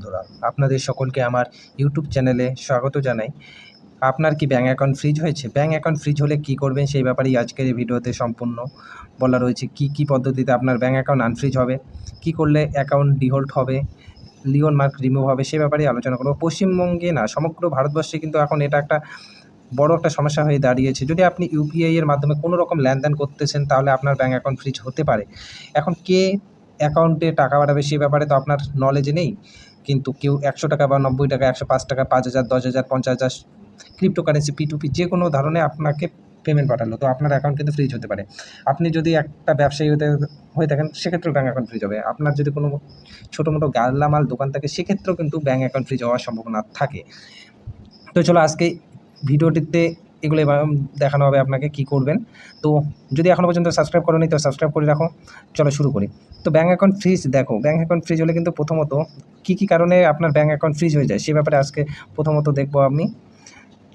বন্ধুরা, আপনাদের সকলকে আমার ইউটিউব চ্যানেলে স্বাগত জানাই। আপনার কি ব্যাঙ্ক অ্যাকাউন্ট ফ্রিজ হয়েছে? ব্যাঙ্ক অ্যাকাউন্ট ফ্রিজ হলে কী করবেন সেই ব্যাপারেই আজকের এই ভিডিওতে সম্পূর্ণ বলা রয়েছে। কী পদ্ধতিতে আপনার ব্যাঙ্ক অ্যাকাউন্ট আনফ্রিজ হবে, কী করলে অ্যাকাউন্ট ডিফল্ট হবে, লিওন মার্ক রিমুভ হবে, সে ব্যাপারেই আলোচনা করব। পশ্চিমবঙ্গে না, সমগ্র ভারতবর্ষে কিন্তু এখন এটা একটা বড় একটা সমস্যা হয়ে দাঁড়িয়েছে। যদি আপনি ইউপিআই এর মাধ্যমে কোনো রকম লেনদেন করতেছেন তাহলে আপনার ব্যাঙ্ক অ্যাকাউন্ট ফ্রিজ হতে পারে। এখন কে অ্যাকাউন্টে টাকা পাঠাবে সে ব্যাপারে তো আপনার নলেজে নেই, কিন্তু কেউ ১০০ টাকা বা ৯০ টাকা, ১০৫ টাকা, ৫,০০০, ১০,০০০, ৫০,০০০ ক্রিপ্টোকারেন্সি P2P যে কোনো ধরনের আপনাকে পেমেন্ট পাঠালো, তো আপনার অ্যাকাউন্ট কিন্তু ফ্রিজ হতে পারে। আপনি যদি একটা ব্যবসায়ী হয়ে থাকেন সেক্ষেত্রেও ব্যাঙ্ক অ্যাকাউন্ট ফ্রিজ হবে। আপনার যদি কোনো ছোটো-মোটো গালামাল দোকান থাকে সেক্ষেত্রেও কিন্তু ব্যাঙ্ক অ্যাকাউন্ট ফ্রিজ হওয়ার সম্ভাবনা থাকে। তো চলো আজকে ভিডিওটিতে এগুলো দেখানো হবে আপনাকে কী করবেন। তো যদি এখনও পর্যন্ত সাবস্ক্রাইব করোনি তো সাবস্ক্রাইব করে রাখো। চলো শুরু করি। তো ব্যাঙ্ক অ্যাকাউন্ট ফ্রিজ দেখো, ব্যাঙ্ক অ্যাকাউন্ট ফ্রিজ হলে কিন্তু প্রথমত কী কারণে আপনার ব্যাঙ্ক অ্যাকাউন্ট ফ্রিজ হয়ে যায় সে ব্যাপারে আজকে প্রথমত দেখবো আমি।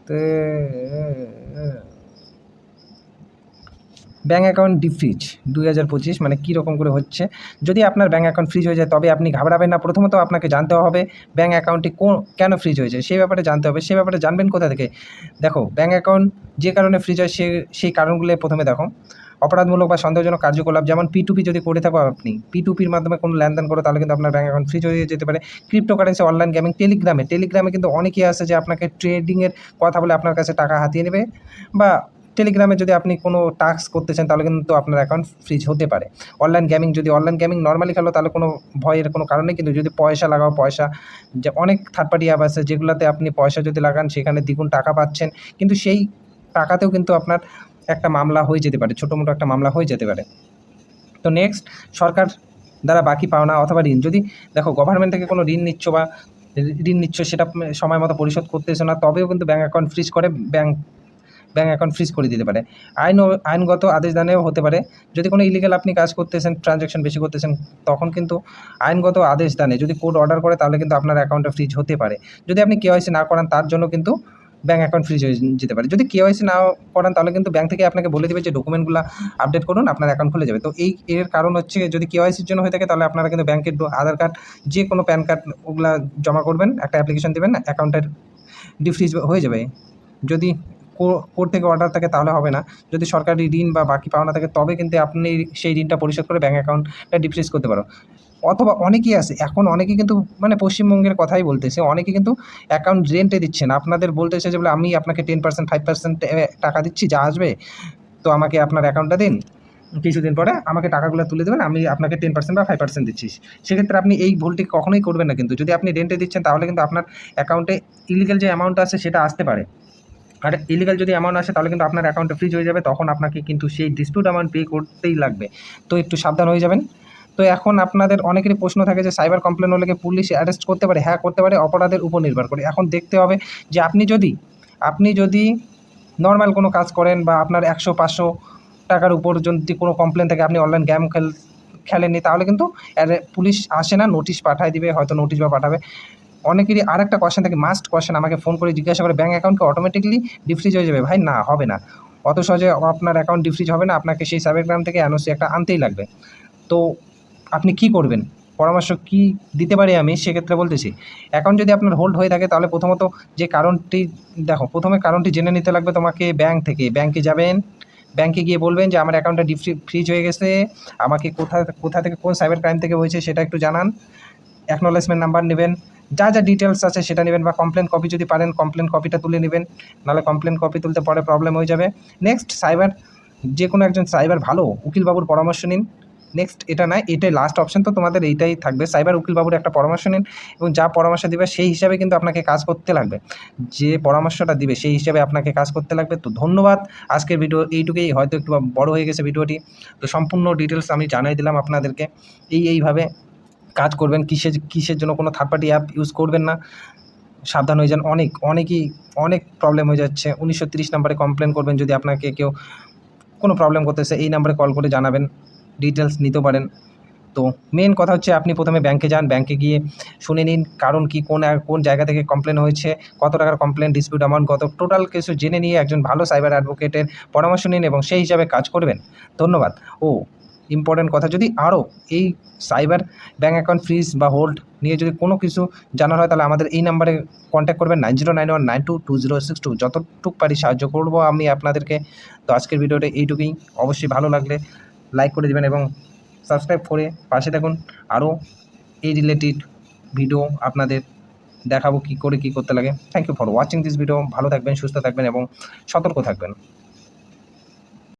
তো ব্যাঙ্ক অ্যাকাউন্ট ডিফ্রিজ 2025 মানে কীরকম করে হচ্ছে। যদি আপনার ব্যাঙ্ক অ্যাকাউন্ট ফ্রিজ হয়ে যায় তবে আপনি ঘাবড়াবেন না। প্রথমত আপনাকে জানতে হবে ব্যাঙ্ক অ্যাকাউন্টটি কেন ফ্রিজ হয়েছে সেই ব্যাপারে জানতে হবে। সেই ব্যাপারে জানবেন কোথা থেকে? দেখো, ব্যাঙ্ক অ্যাকাউন্ট যে কারণে ফ্রিজ হয় সেই কারণগুলো প্রথমে দেখো। অপরাধমূলক বা সন্দেহজনক কার্যকলাপ, যেমন P2P যদি করে থাকো, আপনি P2Pর মাধ্যমে কোনো লেনদেন করো তাহলে কিন্তু আপনার ব্যাঙ্ক অ্যাকাউন্ট ফ্রিজ হয়ে যেতে পারে। ক্রিপ্টোকারেন্সি, অনলাইন গেমিং, টেলিগ্রামে কিন্তু অনেকেই আছে যে আপনাকে ট্রেডিংয়ের কথা বলে আপনার কাছে টাকা হাতিয়ে নেবে, বা টেলিগ্রামে যদি আপনি কোনো টাস্ক করতে চান তাহলে কিন্তু আপনার অ্যাকাউন্ট ফ্রিজ হতে পারে। অনলাইন গেমিং নর্মালি খেলো তাহলে কোনো ভয়ের কোনো কারণ নেই, কিন্তু যদি পয়সা লাগাও, যে অনেক থার্ড পার্টি অ্যাপ আছে যেগুলোতে আপনি পয়সা যদি লাগান সেখানে দ্বিগুণ টাকা পাচ্ছেন, কিন্তু সেই টাকাতেও কিন্তু আপনার একটা মামলা হয়ে যেতে পারে, ছোটো-মোটো একটা মামলা হয়ে যেতে পারে। তো নেক্সট, সরকার দ্বারা বাকি পাওনা অথবা ঋণ, যদি দেখো গভর্নমেন্ট থেকে কোনো ঋণ নিচ্ছ সেটা সময় মতো পরিশোধ করতেছো না, তবেও কিন্তু ব্যাঙ্ক অ্যাকাউন্ট ফ্রিজ করে ব্যাঙ্ক অ্যাকাউন্ট ফ্রিজ করে দিতে পারে। আইনগত আদেশ দানেও হতে পারে। যদি কোনো ইলিগাল আপনি কাজ করতেছেন, ট্রানজ্যাকশন বেশি করতেছেন, তখন কিন্তু আইনগত আদেশ দানে যদি কোর্ট অর্ডার করে তাহলে কিন্তু আপনার অ্যাকাউন্টটা ফ্রিজ হতে পারে। যদি আপনি কেওয়াইসি না করান তার জন্য কিন্তু ব্যাঙ্ক অ্যাকাউন্ট ফ্রিজ হয়ে যেতে পারে। যদি কেওয়াইসি না করান তাহলে কিন্তু ব্যাঙ্ক থেকে আপনাকে বলে দেবে যে ডকুমেন্টগুলো আপডেট করুন, আপনার অ্যাকাউন্ট খুলে যাবে। তো এর কারণ হচ্ছে, যদি কেওয়াইসির জন্য হয়ে থাকে তাহলে আপনারা কিন্তু ব্যাঙ্কের আধার কার্ড, যে কোনো প্যান কার্ড ওগুলা জমা করবেন, একটা অ্যাপ্লিকেশন দেবেন, অ্যাকাউন্টের ডিফ্রিজ হয়ে যাবে। যদি কোর্ট থেকে অর্ডার থাকে তাহলে হবে না। যদি সরকারি ঋণ বা বাকি পাওনা থাকে তবে কিন্তু আপনি সেই ঋণটা পরিশোধ করে ব্যাঙ্ক অ্যাকাউন্টটা ডিফ্রিজ করতে পারো। অথবা অনেকেই আছে, এখন অনেকে কিন্তু মানে পশ্চিমবঙ্গের কথাই বলতেছে, অনেকে কিন্তু অ্যাকাউন্ট রেন্টে দিচ্ছে না, আপনাদের বলতেছে যে বলে আমি আপনাকে 10%, 5% টাকা দিচ্ছি, যা আসবে তো আমাকে আপনার অ্যাকাউন্টটা দিন, কিছুদিন পরে আমাকে টাকাগুলো তুলে দেবেন, আমি আপনাকে 10% বা 5% দিচ্ছি। সেক্ষেত্রে আপনি এই ভুলটি কখনোই করবেন না। কিন্তু যদি আপনি রেন্টে দিচ্ছেন তাহলে কিন্তু আপনার অ্যাকাউন্টে ইলিগাল যে অ্যামাউন্ট আছে সেটা আসতে পারে। আর ইলিগাল যদি অ্যামাউন্ট আসে তাহলে কিন্তু আপনার অ্যাকাউন্টটা ফ্রিজ হয়ে যাবে, তখন আপনাকে কিন্তু সেই ডিসপিউট অ্যামাউন্ট পে করতেই লাগবে। তো একটু সাবধান হয়ে যাবেন। তো এখন আপনাদের অনেকেরই প্রশ্ন থাকে যে সাইবার কমপ্লেন হলে কি পুলিশ অ্যারেস্ট করতে পারে? হ্যাঁ, করতে পারে, অপরাধের উপর নির্ভর করে। এখন দেখতে হবে যে আপনি যদি নর্মাল কোনো কাজ করেন বা আপনার ১০০-৫০০ টাকার উপর যদি কোনো কমপ্লেন থাকে, আপনি অনলাইন গেম খেলেননি, তাহলে কিন্তু পুলিশ আসে না, নোটিশ পাঠায় দিবে, হয়তো নোটিশ বা পাঠাবে। অনেকেরই আরেকটা কোয়েশ্চেন থাকে, মাস্ট কোয়েশ্চেন, আমাকে ফোন করে জিজ্ঞাসা করে ব্যাঙ্ক অ্যাকাউন্ট কি অটোমেটিক্যালি ডিফ্রিজ হয়ে যাবে? ভাই না, হবে না। অত সহজে আপনার অ্যাকাউন্ট ডিফ্রিজ হবে না, আপনাকে সেই সাইবারক্রাইম থেকে এনওসি একটা আনতেই লাগবে। তো আপনি কি করবেন? পরামর্শ কি দিতে পারি আমি সেক্ষেত্রে বলতেছি। অ্যাকাউন্ট যদি আপনার হোল্ড হয়ে থাকে তাহলে প্রথমত যে কারণটি দেখো, প্রথমে কারণটি জেনে নিতে লাগবে তোমাকে ব্যাঙ্ক থেকে। ব্যাঙ্কে যাবেন, ব্যাঙ্কে গিয়ে বলবেন যে আমার অ্যাকাউন্টটা ফ্রিজ হয়ে গেছে, আমাকে কোথা থেকে, কোন সাইবার ক্রাইম থেকে হয়েছে সেটা একটু জানান। অ্যাকনোলেজমেন্ট নাম্বার নেবেন, যা ডিটেলস আছে সেটা নেবেন, বা কমপ্লেন কপি যদি পারেন কমপ্লেন কপিটা তুলে নেবেন, নাহলে কমপ্লেন কপি তুলতে পরে প্রবলেম হয়ে যাবে। নেক্সট, যে কোনো একজন সাইবার ভালো উকিলবাবুর পরামর্শ নিন। নেক্সট, এটা নয়, এটাই লাস্ট অপশন, তো তোমাদের এইটাই থাকবে, সাইবার উকিলবাবুর একটা পরামর্শ নিন, এবং যা পরামর্শ দিবে সেই হিসাবে কিন্তু আপনাকে কাজ করতে লাগবে। যে পরামর্শটা দিবে সেই হিসাবে আপনাকে কাজ করতে লাগবে। তো ধন্যবাদ, আজকের ভিডিও এইটুকুই, হয়তো একটু বড় হয়ে গেছে ভিডিওটি, তো সম্পূর্ণ ডিটেলস আমি জানাই দিলাম আপনাদেরকে। এইভাবে কাজ করবেন, কিসের জন্য কোনো থার্ড পার্টি অ্যাপ ইউজ করবেন না, সাবধান হয়ে যান। অনেকেই অনেক প্রবলেম হয়ে যাচ্ছে। 1930 নাম্বারে কমপ্লেন করবেন যদি আপনাকে কেউ কোনো প্রবলেম করতেছে, এই নাম্বারে কল করে জানাবেন, ডিটেলস নিতে পারেন। তো মেন কথা হচ্ছে আপনি প্রথমে ব্যাঙ্কে যান, ব্যাঙ্কে গিয়ে শুনে নিন কারণ কি, কোন জায়গা থেকে কমপ্লেন হয়েছে, কত টাকার কমপ্লেন, ডিসপিউট অ্যামাউন্ট কত, টোটাল কিছু জেনে নিয়ে একজন ভালো সাইবার অ্যাডভোকেটের পরামর্শ নিন এবং সেই হিসাবে কাজ করবেন। ধন্যবাদ। ইম্পর্ট্যান্ট কথা। যদি আরও এই সাইবার ব্যাঙ্ক অ্যাকাউন্ট ফ্রিজ বা হোল্ড নিয়ে যদি কোনো কিছু জানার হয় তাহলে আমাদের এই নাম্বারে কন্ট্যাক্ট করবেন 9091922062। যতটুকু পারি সাহায্য করব আমি আপনাদেরকে। তো আজকের ভিডিওটা এইটুকুই। অবশ্যই ভালো লাগলে লাইক করে দেবেন এবং সাবস্ক্রাইব করে পাশে থাকুন। আরও এই রিলেটেড ভিডিও আপনাদের দেখাবো কী করে কী করতে লাগে। Thank you for watching this video. ভালো থাকবেন, সুস্থ থাকবেন এবং সতর্ক থাকবেন।